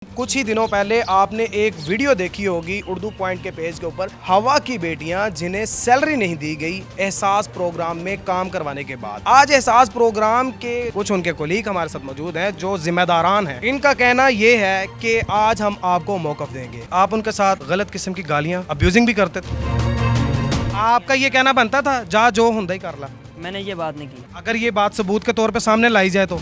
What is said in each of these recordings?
कुछ ही दिनों पहले आपने एक वीडियो देखी होगी उर्दू पॉइंट के पेज के ऊपर, हवा की बेटियां जिन्हें सैलरी नहीं दी गई एहसास प्रोग्राम में काम करवाने के बाद। आज एहसास प्रोग्राम के कुछ उनके कोलीग हमारे साथ मौजूद हैं जो जिम्मेदारान हैं। इनका कहना ये है कि आज हम आपको मौक़िफ़ देंगे। आप उनके साथ गलत किस्म की गालियां, अब्यूजिंग भी करते थे। आपका ये कहना बनता था जा जो हुंदा ही कर ला। मैंने ये बात नहीं की। अगर ये बात सबूत के तौर पे सामने लाई जाए तो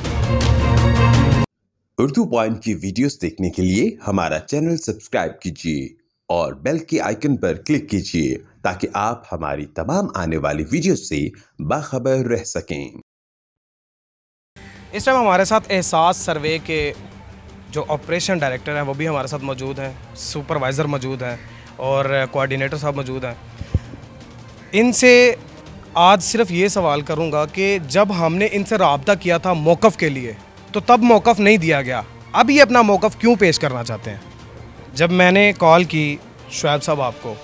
उर्दू पॉइंट की वीडियोस देखने के लिए हमारा चैनल सब्सक्राइब कीजिए और बेल के आइकन पर क्लिक कीजिए ताकि आप हमारी तमाम आने वाली वीडियोस से बाखबर रह सकें। इस टाइम हमारे साथ एहसास सर्वे के जो ऑपरेशन डायरेक्टर हैं वो भी हमारे साथ मौजूद हैं, सुपरवाइज़र मौजूद हैं और कोऑर्डिनेटर साहब मौजूद हैं। इनसे आज सिर्फ ये सवाल करूंगा कि जब हमने इनसे रब्ता किया था मौक़िफ़ के लिए तो तब मौक़िफ़ नहीं दिया गया, अब ये अपना मौक़िफ़ क्यों पेश करना चाहते हैं? जब मैंने कॉल की शुएब साहब आपको,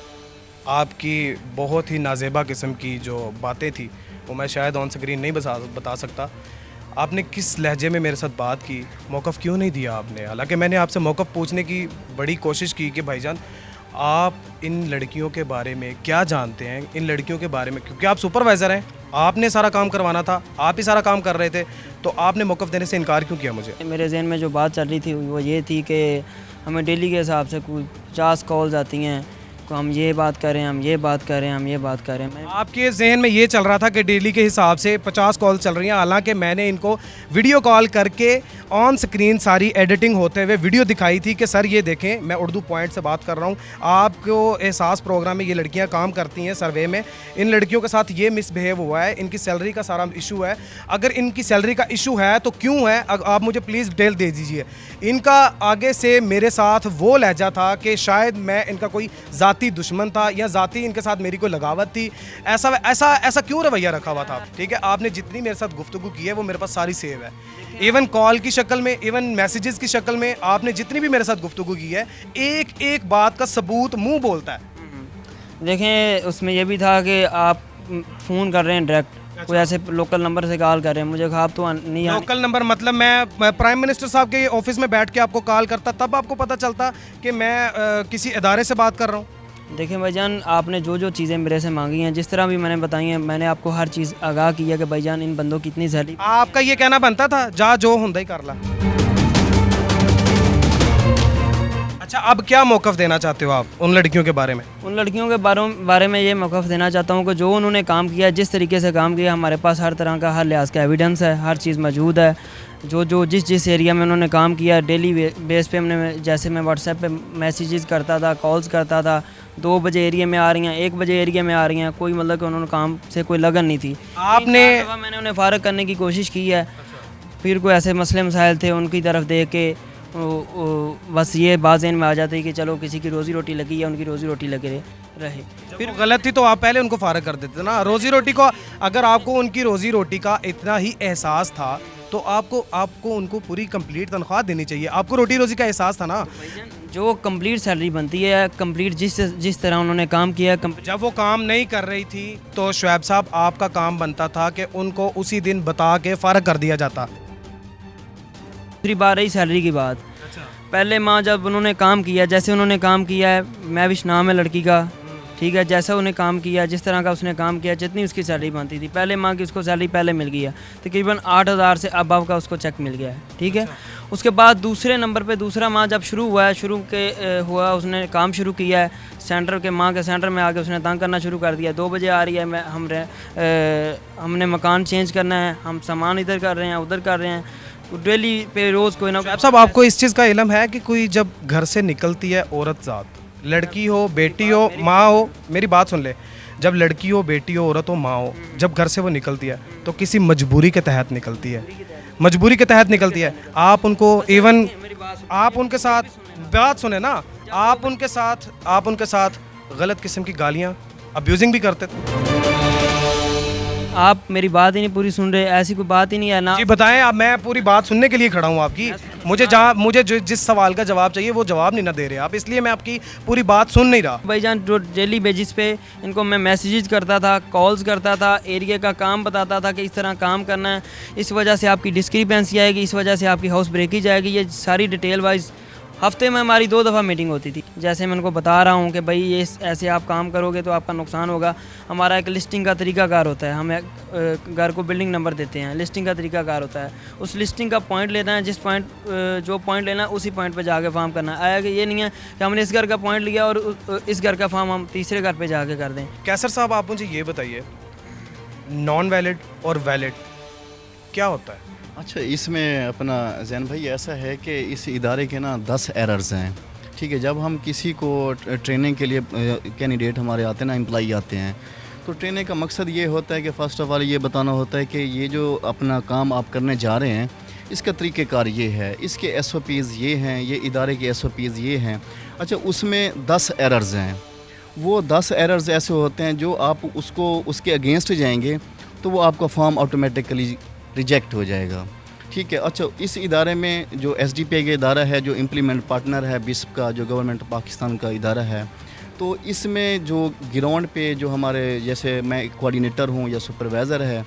आपकी बहुत ही नाज़ेबा किस्म की जो बातें थी वो मैं शायद ऑन स्क्रीन नहीं बता सकता। आपने किस लहजे में मेरे साथ बात की, मौक़िफ़ क्यों नहीं दिया आपने? हालांकि मैंने आपसे मौक़िफ़ पूछने की बड़ी कोशिश की कि भाईजान आप इन लड़कियों के बारे में क्या जानते हैं, इन लड़कियों के बारे में, क्योंकि आप सुपरवाइज़र हैं, आपने सारा काम करवाना था, आप ही सारा काम कर रहे थे, तो आपने मौक़िफ़ देने से इनकार क्यों किया? मुझे मेरे जहन में जो बात चल रही थी वो ये थी कि हमें डेली के हिसाब से कोई 50 कॉल्स आती हैं, तो हम ये बात करें, हम ये बात करें, हम ये बात करें। आपके जहन में ये चल रहा था कि डेली के हिसाब से 50 कॉल चल रही हैं, हालांकि मैंने इनको वीडियो कॉल करके ऑन स्क्रीन सारी एडिटिंग होते हुए वीडियो दिखाई थी कि सर ये देखें मैं उर्दू पॉइंट से बात कर रहा हूँ, आपको एहसास प्रोग्राम में ये लड़कियाँ काम करती हैं सर्वे में, इन लड़कियों के साथ ये मिसबिहेव हुआ है, इनकी सैलरी का सारा इशू है। अगर इनकी सैलरी का इशू है तो क्यों है, आप मुझे प्लीज़ डिटेल दे दीजिए। इनका आगे से मेरे साथ वो लहजा था कि शायद मैं इनका कोई ज़ाती दुश्मन था या ज़ाती इनके साथ मेरी कोई लगावत थी, ऐसा क्यों रवैया रखा हुआ था? ठीक है, आपने जितनी मेरे साथ गुफ्तगू की है वो मेरे पास सारी सेव है, इवन कॉल की शक्ल में, इवन मैसेजेस की शक्ल में, आपने जितनी भी मेरे साथ गुफ्तगू की है एक एक बात का सबूत मुंह बोलता है। देखें, उसमें यह भी था कि आप फ़ोन कर रहे हैं डायरेक्ट, कोई ऐसे लोकल नंबर से कॉल कर रहे हैं, मुझे ख्वाब तो नहीं। लोकल नंबर मतलब मैं प्राइम मिनिस्टर साहब के ऑफिस में बैठ के आपको कॉल करता तब आपको पता चलता कि मैं किसी इदारे से बात कर रहा हूँ? देखें भाईजान, आपने जो चीज़ें मेरे से मांगी हैं, जिस तरह भी मैंने बताई हैं, मैंने आपको हर चीज़ आगाह की है कि भाईजान इन बंदों की इतनी सैलरी। आपका ये कहना बनता था जा जो हुंदा ही कर ला। अच्छा, अब क्या मौक़िफ़ देना चाहते हो आप उन लड़कियों के बारे में? उन लड़कियों के बारे में ये मौक़िफ़ देना चाहता हूँ कि जो उन्होंने काम किया, जिस तरीके से काम किया, हमारे पास हर तरह का हर लिहाज का एविडेंस है, हर चीज़ मौजूद है। जिस एरिया में उन्होंने काम किया, डेली बेस पे हमने, जैसे मैं व्हाट्सएप पे मैसेजेस करता था, कॉल्स करता था, 2 बजे एरिया में आ रही हैं, 1 बजे एरिया में आ रही हैं, कोई मतलब कि उन्होंने काम से कोई लगन नहीं थी। मैंने उन्हें फ़ारग करने की कोशिश की है, फिर कोई ऐसे मसले मसाइल थे उनकी तरफ देख के बस ये बात ज़हन में आ जाती है कि चलो किसी की रोज़ी रोटी लगी है, उनकी रोज़ी रोटी लगे रहे। फिर गलत थी तो आप पहले उनको फ़ारग कर देते ना। रोज़ी रोटी को, अगर आपको उनकी रोज़ी रोटी का इतना ही एहसास था तो आपको उनको पूरी कंप्लीट तनख्वाह देनी चाहिए। आपको रोटी रोज़ी का एहसास था ना। जो कंप्लीट सैलरी बनती है, कंप्लीट जिस तरह उन्होंने काम किया। जब वो काम नहीं कर रही थी तो शुएब साहब आपका काम बनता था कि उनको उसी दिन बता के फ़ारग कर दिया जाता। दूसरी बात रही सैलरी की बात। पहले माँ जब उन्होंने काम किया, जैसे उन्होंने काम किया है, मैविश नाम है लड़की का, ठीक है, जैसा उन्हें काम किया, जिस तरह का उसने काम किया, जितनी उसकी सैलरी बनती थी, पहले माँ की उसको सैलरी पहले मिल गई है, तकरीबन 8,000 से अबव का उसको चेक मिल गया है, ठीक है। उसके बाद दूसरे नंबर पे दूसरा माँ जब शुरू हुआ उसने काम शुरू किया है सेंटर के, माँ के सेंटर में आके उसने तंग करना शुरू कर दिया। 2 बजे आ रही है, हमने मकान चेंज करना है, हम सामान इधर कर रहे हैं, उधर कर रहे हैं, डेली पे रोज़ कोई ना। साहब, आपको इस चीज़ का इल्म है कि कोई जब घर से निकलती है औरत ज़ात, लड़की हो, बेटी हो, माँ हो, मेरी बात सुन ले, जब लड़की हो, बेटी हो, औरत हो, माँ हो, जब घर से वो निकलती है तो किसी मजबूरी के तहत निकलती है, मजबूरी के तहत निकलती है। आप उनको इवन आप उनके साथ बात सुने ना, आप उनके साथ गलत किस्म की गालियाँ, अब्यूजिंग भी करते थे। आप मेरी बात ही नहीं पूरी सुन रहे, ऐसी कोई बात ही नहीं है ना। जी बताएं, अब मैं पूरी बात सुनने के लिए खड़ा हूँ आपकी। मुझे जिस सवाल का जवाब चाहिए वो जवाब नहीं ना दे रहे आप, इसलिए मैं आपकी पूरी बात सुन नहीं रहा। भाईजान, जो डेली बेसिस पे इनको मैं मैसेजेस करता था, कॉल्स करता था, एरिया का काम बताता था कि इस तरह काम करना है, इस वजह से आपकी डिस्क्रिपेंसी आएगी, इस वजह से आपकी हाउस ब्रेकेज आएगी, ये सारी डिटेल वाइज ہفتے میں ہماری 2 دفعہ میٹنگ ہوتی تھی. جیسے میں ان کو بتا رہا ہوں کہ بھائی یہ ایسے آپ کام کرو گے تو آپ کا نقصان ہوگا. ہمارا ایک لسٹنگ کا طریقہ کار ہوتا ہے, ہم گھر کو بلڈنگ نمبر دیتے ہیں, لسٹنگ کا طریقہ کار ہوتا ہے, اس لسٹنگ کا پوائنٹ لینا ہے, جو پوائنٹ لینا ہے اسی پوائنٹ پہ جا کے فارم کرنا ہے. آیا کہ یہ نہیں ہے کہ ہم نے اس گھر کا پوائنٹ لیا اور اس گھر کا فارم ہم تیسرے گھر پہ جا کے کر دیں. کیسر صاحب آپ مجھے یہ بتائیے, نان ویلڈ اور ویلڈ کیا ہوتا ہے؟ اچھا, اس میں اپنا زین بھائی ایسا ہے کہ اس ادارے کے نا 10 ایررز ہیں. ٹھیک ہے, جب ہم کسی کو ٹریننگ کے لیے کینڈیڈیٹ ہمارے آتے ہیں نا, امپلائی آتے ہیں, تو ٹریننگ کا مقصد یہ ہوتا ہے کہ فرسٹ آف آل یہ بتانا ہوتا ہے کہ یہ جو اپنا کام آپ کرنے جا رہے ہیں اس کا طریقہ کار یہ ہے, اس کے ایس او پیز یہ ہیں, یہ ادارے کے ایس او پیز یہ ہیں. اچھا, اس میں 10 ایررز ہیں. وہ 10 ایررز ایسے ہوتے ہیں جو آپ اس کے اگینسٹ جائیں گے تو وہ آپ کا فارم آٹومیٹکلی ریجیکٹ ہو جائے گا. ٹھیک ہے. اچھا, اس ادارے میں جو ایس ڈی پی آئی کا ادارہ ہے, جو امپلیمنٹ پارٹنر ہے بسپ کا, جو گورنمنٹ پاکستان کا ادارہ ہے, تو اس میں جو گراؤنڈ پہ جو ہمارے, جیسے میں کوآرڈینیٹر ہوں یا سپروائزر ہے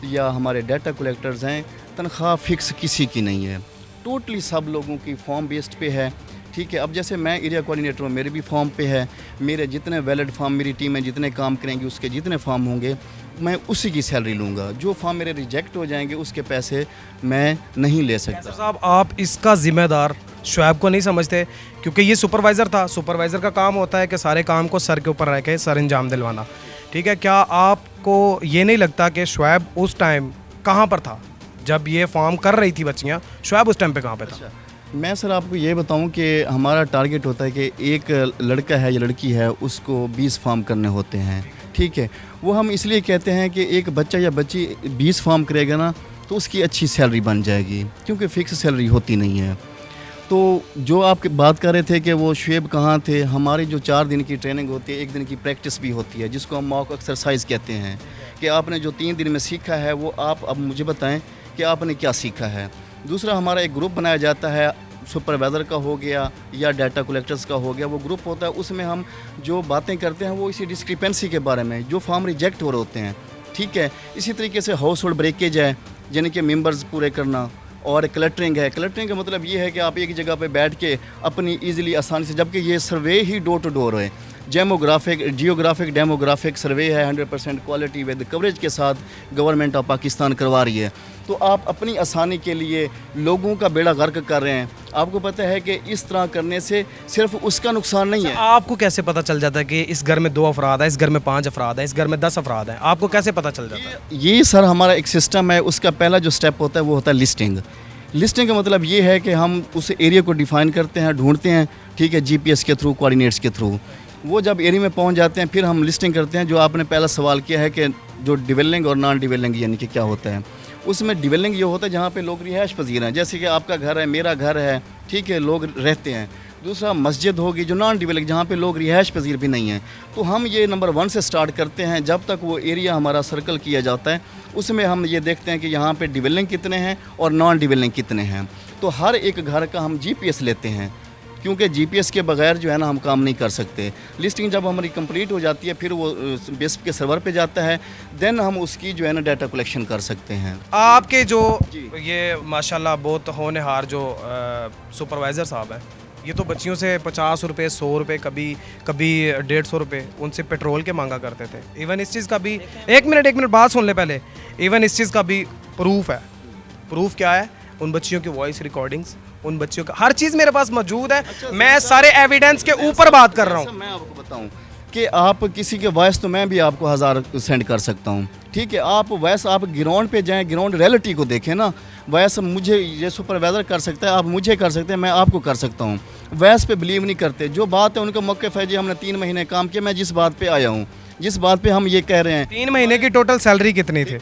یا ہمارے ڈیٹا کلیکٹرز ہیں, تنخواہ فکس کسی کی نہیں ہے, ٹوٹلی سب لوگوں کی فارم بیسڈ پہ ہے. ٹھیک ہے. اب جیسے میں ایریا کوآرڈینیٹر ہوں, میرے بھی فارم پہ ہے, میرے جتنے ویلڈ فارم, میری ٹیم میں جتنے کام کریں گے اس کے جتنے فارم ہوں گے میں اسی کی سیلری لوں گا. جو فارم میرے ریجیکٹ ہو جائیں گے اس کے پیسے میں نہیں لے سکتا. صاحب آپ اس کا ذمہ دار شعیب کو نہیں سمجھتے؟ کیونکہ یہ سپروائزر تھا, سپروائزر کا کام ہوتا ہے کہ سارے کام کو سر کے اوپر رہ کے سر انجام دلوانا. ٹھیک ہے, کیا آپ کو یہ نہیں لگتا کہ شعیب اس ٹائم کہاں پر تھا جب یہ فارم کر رہی تھی بچیاں؟ شعیب اس ٹائم پہ کہاں پہ تھا؟ میں سر آپ کو یہ بتاؤں کہ ہمارا ٹارگیٹ ہوتا ہے کہ ایک لڑکا ہے یا لڑکی ہے اس کو 20 فارم کرنے ہوتے ہیں. ٹھیک ہے. وہ ہم اس لیے کہتے ہیں کہ ایک بچہ یا بچی 20 فارم کرے گا نا تو اس کی اچھی سیلری بن جائے گی, کیونکہ فکس سیلری ہوتی نہیں ہے. تو جو آپ بات کر رہے تھے کہ وہ شعیب کہاں تھے, ہماری جو 4 دن کی ٹریننگ ہوتی ہے, 1 دن کی پریکٹس بھی ہوتی ہے جس کو ہم موک ایکسرسائز کہتے ہیں, کہ آپ نے جو 3 دن میں سیکھا ہے وہ آپ اب مجھے بتائیں کہ آپ نے کیا سیکھا ہے. دوسرا, ہمارا ایک گروپ بنایا جاتا ہے, سپروائزر کا ہو گیا یا ڈیٹا کلیکٹرز کا ہو گیا, وہ گروپ ہوتا ہے, اس میں ہم جو باتیں کرتے ہیں وہ اسی ڈسکریپنسی کے بارے میں, جو فارم ریجیکٹ ہو رہے ہوتے ہیں. ٹھیک ہے. اسی طریقے سے ہاؤس ہولڈ بریکیج ہے, یعنی کہ ممبرز پورے کرنا, اور کلٹرنگ ہے. کلٹرنگ کا مطلب یہ ہے کہ آپ ایک جگہ پہ بیٹھ کے اپنی ایزیلی آسانی سے, جبکہ یہ survey he door to door ہے, جیوگرافک ڈیموگرافک سروے ہے, 100% کوالٹی ود کوریج کے ساتھ گورنمنٹ آف پاکستان کروا رہی ہے. تو آپ اپنی آسانی کے لیے لوگوں کا بیڑا غرق کر رہے ہیں. آپ کو پتہ ہے کہ اس طرح کرنے سے صرف اس کا نقصان نہیں ہے. آپ کو کیسے پتہ چل جاتا ہے کہ اس گھر میں 2 افراد ہیں, اس گھر میں 5 افراد ہیں, اس گھر میں 10 افراد ہیں؟ آپ کو کیسے پتہ چل جاتا ہے؟ یہ سر ہمارا ایک سسٹم ہے, اس کا پہلا جو سٹیپ ہوتا ہے وہ ہوتا ہے لسٹنگ. لسٹنگ کا مطلب یہ ہے کہ ہم اس ایریا کو ڈیفائن کرتے ہیں, ڈھونڈتے ہیں. ٹھیک ہے. جی پی ایس کے تھرو, کوآرڈینیٹس کے تھرو, وہ جب ایریا میں پہنچ جاتے ہیں پھر ہم لسٹنگ کرتے ہیں. جو آپ نے پہلا سوال کیا ہے کہ جو ڈیولنگ اور نان ڈیولنگ یعنی کہ کیا ہوتا ہے, اس میں ڈیولنگ یہ ہوتا ہے جہاں پہ لوگ رہائش پذیر ہیں, جیسے کہ آپ کا گھر ہے, میرا گھر ہے. ٹھیک ہے. لوگ رہتے ہیں. دوسرا مسجد ہوگی جو نان ڈیولنگ, جہاں پہ لوگ رہائش پذیر بھی نہیں ہیں. تو ہم یہ نمبر 1 سے سٹارٹ کرتے ہیں, جب تک وہ ایریا ہمارا سرکل کیا جاتا ہے اس میں ہم یہ دیکھتے ہیں کہ یہاں پہ ڈیولنگ کتنے ہیں اور نان ڈیولنگ کتنے ہیں. تو ہر ایک گھر کا ہم جی پی ایس لیتے ہیں, کیونکہ جی پی ایس کے بغیر جو ہے نا ہم کام نہیں کر سکتے. لسٹنگ جب ہماری کمپلیٹ ہو جاتی ہے پھر وہ بیسپ کے سرور پہ جاتا ہے, دین ہم اس کی جو ہے نا ڈیٹا کلیکشن کر سکتے ہیں. آپ کے جو یہ ماشاءاللہ بہت ہونہار جو سپروائزر صاحب ہیں, یہ تو بچیوں سے 50 روپے, 100 روپے, کبھی 150 روپے ان سے پیٹرول کے مانگا کرتے تھے. ایون اس چیز کا بھی, ایک منٹ بات سن لیں پہلے, ایون اس چیز کا بھی پروف ہے. پروف کیا ہے؟ ان بچیوں کی وائس ریکارڈنگز, ان بچیوں کا ہر چیز میرے پاس موجود ہے. میں سارے ایویڈنس کے اوپر بات کر رہا ہوں. میں آپ کو بتاؤں کہ آپ کسی کے وائس تو میں بھی آپ کو 1000 سینڈ کر سکتا ہوں. ٹھیک ہے. آپ وائس آپ گراؤنڈ پہ جائیں, گراؤنڈ ریئلٹی کو دیکھیں نا. وائس مجھے یہ سپروائزر کر سکتا ہے, آپ مجھے کر سکتے ہیں, میں آپ کو کر سکتا ہوں. وائس پہ بلیو نہیں کرتے. جو بات ہے ان کا موقف ہے, جی ہم نے 3 مہینے کام کیا. میں جس بات پہ آیا ہوں, جس بات پہ ہم یہ کہہ رہے ہیں, 3 مہینے کی ٹوٹل سیلری کتنی تھی؟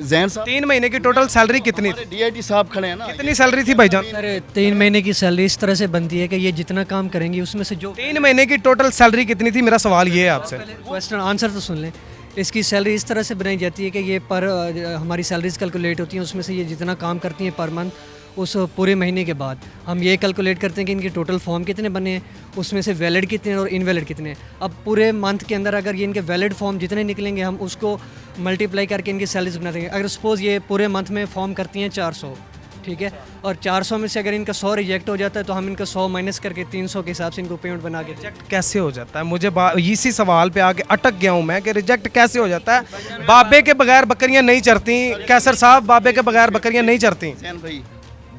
زین صاحب 3 مہینے کی ٹوٹل سیلری کتنی تھی؟ ڈی آئی ٹی صاحب کھڑے ہیں نا. کتنی سیلری تھی بھائی جان؟ سر 3 مہینے کی سیلری اس طرح سے بنتی ہے کہ یہ جتنا کام کریں گے اس میں سے جو 3 مہینے کی ٹوٹل سیلری کتنی تھی؟ میرا سوال یہ ہے آپ سے. کوسچن آنسر تو سن لیں. اس کی سیلری اس طرح سے بنائی جاتی ہے کہ یہ پر ہماری سیلریز کیلکولیٹ ہوتی ہیں, اس میں سے یہ جتنا کام کرتی ہیں پر منتھ, اس پورے مہینے کے بعد ہم یہ کیلکولیٹ کرتے ہیں کہ ان کے ٹوٹل فارم کتنے بنے ہیں, اس میں سے ویلڈ کتنے ہیں اور انویلڈ کتنے ہیں. اب پورے منتھ کے اندر اگر یہ ان کے ویلڈ فارم جتنے نکلیں گے, ہم اس کو ملٹیپلائی کر کے ان کی سیلریز بنا دیں گے. اگر سپوز یہ پورے منتھ میں فارم کرتی ہیں 400, ठीक है, और 400 में से अगर इनका 100 रिजेक्ट हो जाता है तो हम इनका 100 माइनस करके 300 के हिसाब से इनको पेमेंट बना के रिजेक्ट कैसे हो जाता है? मुझे इसी सवाल पे आके अटक गया हूँ मैं कि रिजेक्ट कैसे हो जाता है? बाबे के बगैर बकरियां नहीं चरती। कैसर साहब, बाबे के बगैर बकरियां नहीं चरती। हुसैन भाई,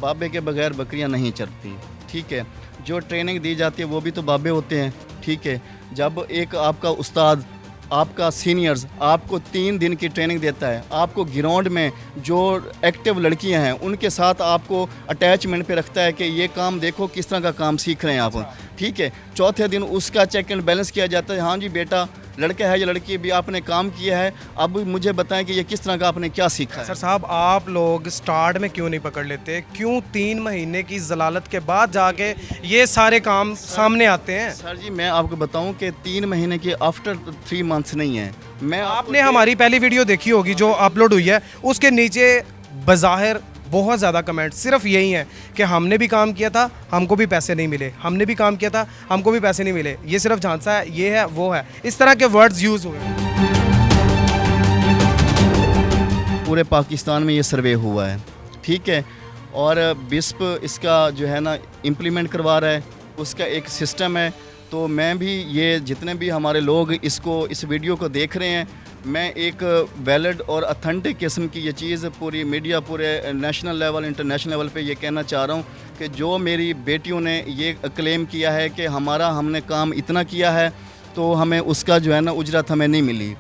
बाबे के बगैर बकरियां नहीं चरती, ठीक है। जो ट्रेनिंग दी जाती है वो भी तो बाबे होते हैं, ठीक है। जब एक आपका उस्ताद, आपका सीनियर्स आपको 3 दिन की ट्रेनिंग देता है, आपको ग्राउंड में जो एक्टिव लड़कियां हैं उनके साथ आपको अटैचमेंट पे रखता है कि ये काम देखो किस तरह का काम सीख रहे हैं आप, ठीक है। चौथे दिन उसका चेक एंड बैलेंस किया जाता है, हाँ जी बेटा लड़का है या लड़की भी आपने काम किया है, अब मुझे बताएं कि ये किस तरह का आपने क्या सीखा है। सर साहब, आप लोग स्टार्ट में क्यों नहीं पकड़ लेते? क्यों 3 महीने की जलालत के बाद जाके ये सारे काम सामने आते हैं? सर जी मैं आपको बताऊं कि 3 महीने के आफ्टर 3 मंथ्स नहीं है। मैं आपने हमारी पहली वीडियो देखी होगी जो अपलोड हुई है, उसके नीचे बज़ाहिर बहुत ज़्यादा कमेंट सिर्फ यही है कि हमने भी काम किया था, हमको भी पैसे नहीं मिले, हमने भी काम किया था, हमको भी पैसे नहीं मिले, ये सिर्फ झांसा है, ये है वो है, इस तरह के वर्ड्स यूज़ हुए। पूरे पाकिस्तान में ये सर्वे हुआ है, ठीक है, और बिस्प इसका जो है ना इम्प्लीमेंट करवा रहा है, उसका एक सिस्टम है। तो मैं भी ये जितने भी हमारे लोग इस वीडियो को देख रहे हैं, मैं एक वैलिड और अथेंटिक किस्म की ये चीज़ पूरी मीडिया, पूरे नेशनल लेवल, इंटरनेशनल लेवल पे ये कहना चाह रहा हूँ कि जो मेरी बेटियों ने ये क्लेम किया है कि हमने काम इतना किया है तो हमें उसका जो है ना उजरत हमें नहीं मिली,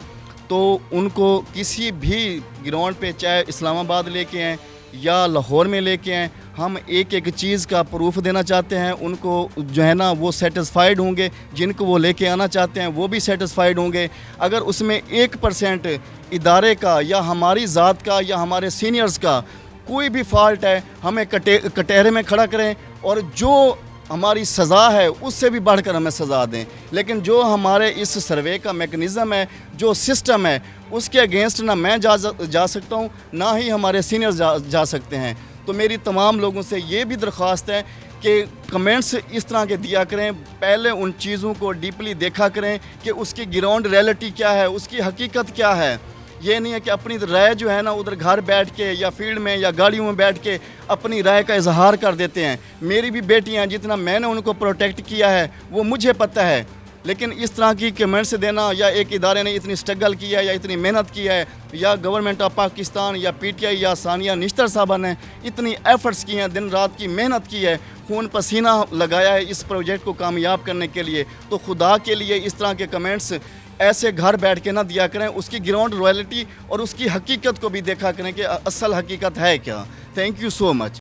तो उनको किसी भी ग्राउंड पे चाहे इस्लामाबाद लेके आएँ या लाहौर में लेके आएँ, हम एक एक चीज़ का प्रूफ देना चाहते हैं। उनको जो है ना वो सेटिस्फाइड होंगे, जिनको वो लेके आना चाहते हैं वो भी सेटिस्फाइड होंगे। अगर उसमें 1% इदारे का या हमारी ज़ात का या हमारे सीनियर्स का कोई भी फॉल्ट है, हमें कटहरे में खड़ा करें और जो हमारी सज़ा है उससे भी बढ़कर हमें सज़ा दें। लेकिन जो हमारे इस सर्वे का मेकनिज़म है, जो सिस्टम है, उसके अगेंस्ट ना मैं जा सकता हूँ, ना ही हमारे सीनियर्स जा सकते हैं। तो मेरी तमाम लोगों से ये भी दरख्वास्त है कि कमेंट्स इस तरह के दिया करें, पहले उन चीज़ों को डीपली देखा करें कि उसकी ग्राउंड रियलिटी क्या है, उसकी हकीकत क्या है। ये नहीं है कि अपनी राय जो है ना उधर घर बैठ के या फील्ड में या गाड़ियों में बैठ के अपनी राय का इजहार कर देते हैं। मेरी भी बेटियां, जितना मैंने उनको प्रोटेक्ट किया है वो मुझे पता है, लेकिन इस तरह की कमेंट्स देना या एक इदारे ने इतनी स्ट्रगल किया है या इतनी मेहनत की है या गवर्नमेंट ऑफ पाकिस्तान या PTI या सानिया निश्तर साहबा ने इतनी एफर्ट्स की हैं, दिन रात की मेहनत की है, खून पसीना लगाया है इस प्रोजेक्ट को कामयाब करने के लिए, तो खुदा के लिए इस तरह के कमेंट्स ऐसे घर बैठ के ना दिया करें। उसकी ग्राउंड रियलिटी और उसकी हकीकत को भी देखा करें कि असल हकीकत है क्या। Thank you so much.